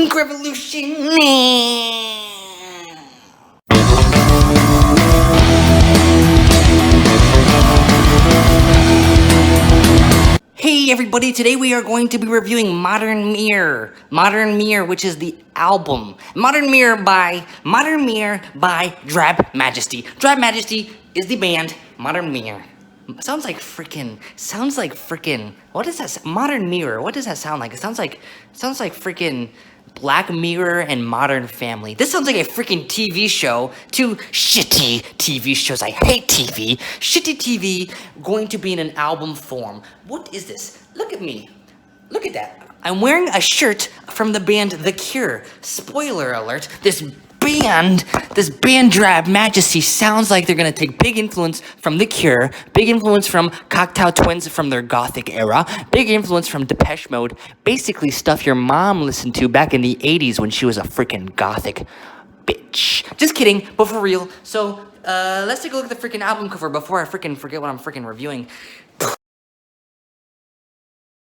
Punk Revolution now! Hey everybody, today we are going to be reviewing Modern Mirror, which is the album. Modern Mirror by Drab Majesty. Drab Majesty is the band. Modern Mirror. Sounds like freaking, what is that? Modern Mirror, what does that sound like? It sounds like freaking Black Mirror and Modern Family. This sounds like a freaking TV show. Two shitty TV shows. I hate TV. Shitty TV going to be in an album form. What is this? Look at me. Look at that. I'm wearing a shirt from the band The Cure. Spoiler alert. This band Drab Majesty sounds like they're gonna take big influence from The Cure, big influence from Cocktail Twins from their Gothic era, big influence from Depeche Mode, basically stuff your mom listened to back in the 80s when she was a freaking Gothic bitch. Just kidding, but for real. So, let's take a look at the freaking album cover before I freaking forget what I'm freaking reviewing.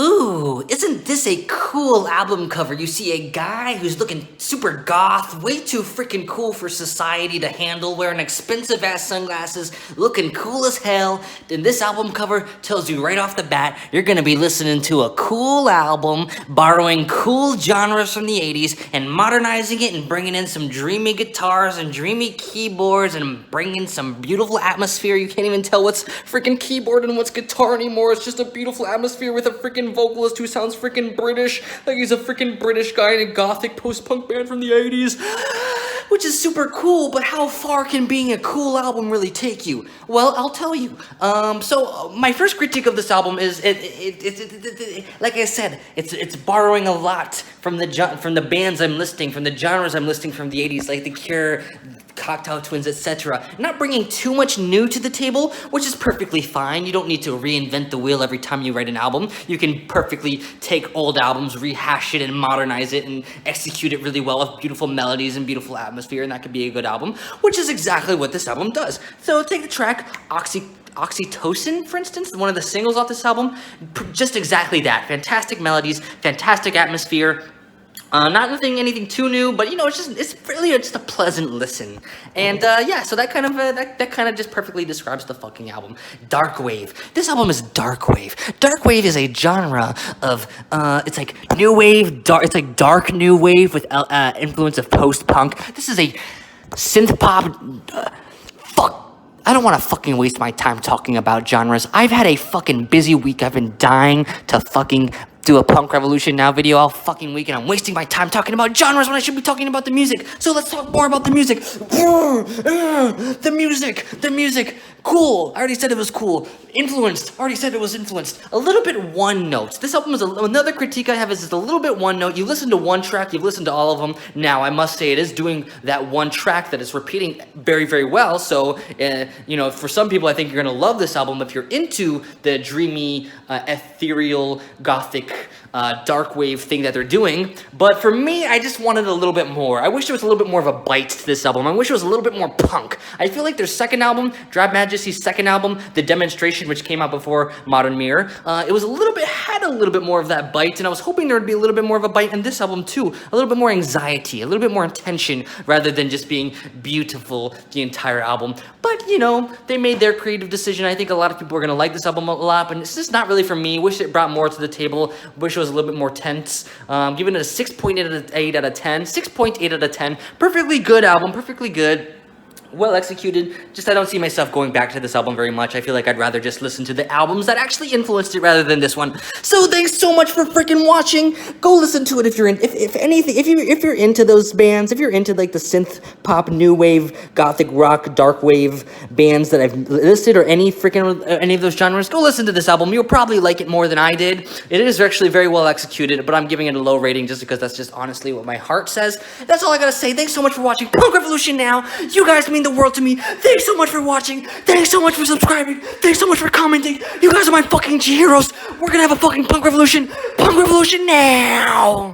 Ooh, isn't this a cool album cover? You see a guy who's looking super goth, way too freaking cool for society to handle, wearing expensive ass sunglasses, looking cool as hell. Then this album cover tells you right off the bat, you're gonna be listening to a cool album, borrowing cool genres from the 80s and modernizing it and bringing in some dreamy guitars and dreamy keyboards and bringing some beautiful atmosphere. You can't even tell what's freaking keyboard and what's guitar anymore. It's just a beautiful atmosphere with a freaking vocalist who sounds freaking British, like he's a freaking British guy in a gothic post-punk band from the 80s, which is super cool. But how far can being a cool album really take you? Well, I'll tell you. So my first critique of this album is like I said, it's borrowing a lot from the bands I'm listing, from the genres I'm listing from the 80s, like The Cure, Cocktail Twins, etc. Not bringing too much new to the table, which is perfectly fine. You don't need to reinvent the wheel every time you write an album. You can perfectly take old albums, rehash it, and modernize it, and execute it really well with beautiful melodies and beautiful atmosphere, and that could be a good album, which is exactly what this album does. So take the track Oxytocin, for instance, one of the singles off this album, just exactly that. Fantastic melodies, fantastic atmosphere. Not anything too new, but you know, it's really just a pleasant listen. And yeah, so that kind of just perfectly describes the fucking album. Darkwave. This album is darkwave. Darkwave is a genre of it's like new wave, it's like dark new wave with influence of post-punk. This is a synth pop. I don't want to fucking waste my time talking about genres. I've had a fucking busy week. I've been dying to fucking do a Punk Revolution Now video all fucking week, and I'm wasting my time talking about genres when I should be talking about the music. So let's talk more about the music. The music. Cool. I already said it was cool. Influenced. Already said it was influenced. A little bit one note. This album is another critique I have is it's a little bit one note. You listen to one track, you've listened to all of them. Now, I must say it is doing that one track that is repeating very, very well. So, you know, for some people, I think you're going to love this album if you're into the dreamy, ethereal, gothic, dark wave thing that they're doing. But for me, I just wanted a little bit more. I wish there was a little bit more of a bite to this album. I wish it was a little bit more punk. I feel like their second album, Drab Majesty's second album, The Demonstration, which came out before Modern Mirror, it was had a little bit more of that bite, and I was hoping there would be a little bit more of a bite in this album too. A little bit more anxiety, a little bit more intention, rather than just being beautiful the entire album. But, you know, they made their creative decision. I think a lot of people are going to like this album a lot, but it's just not really for me. Wish it brought more to the table. Wish it was a little bit more tense. Giving it a 6.8 out of 10. 6.8 out of 10. Perfectly good album. Perfectly good. Well executed. Just I don't see myself going back to this album very much. I feel like I'd rather just listen to the albums that actually influenced it rather than this one. So thanks so much for freaking watching. Go listen to it if you're if you're into those bands, if you're into like the synth pop, new wave, gothic rock, dark wave bands that I've listed, or any of those genres. Go listen to this album. You'll probably like it more than I did. It is actually very well executed, but I'm giving it a low rating just because that's just honestly what my heart says. That's all I gotta say. Thanks so much for watching Punk Revolution Now. You guys mean the world to me. Thanks so much for watching. Thanks so much for subscribing. Thanks so much for commenting. You guys are my fucking heroes. We're gonna have a fucking Punk Revolution now.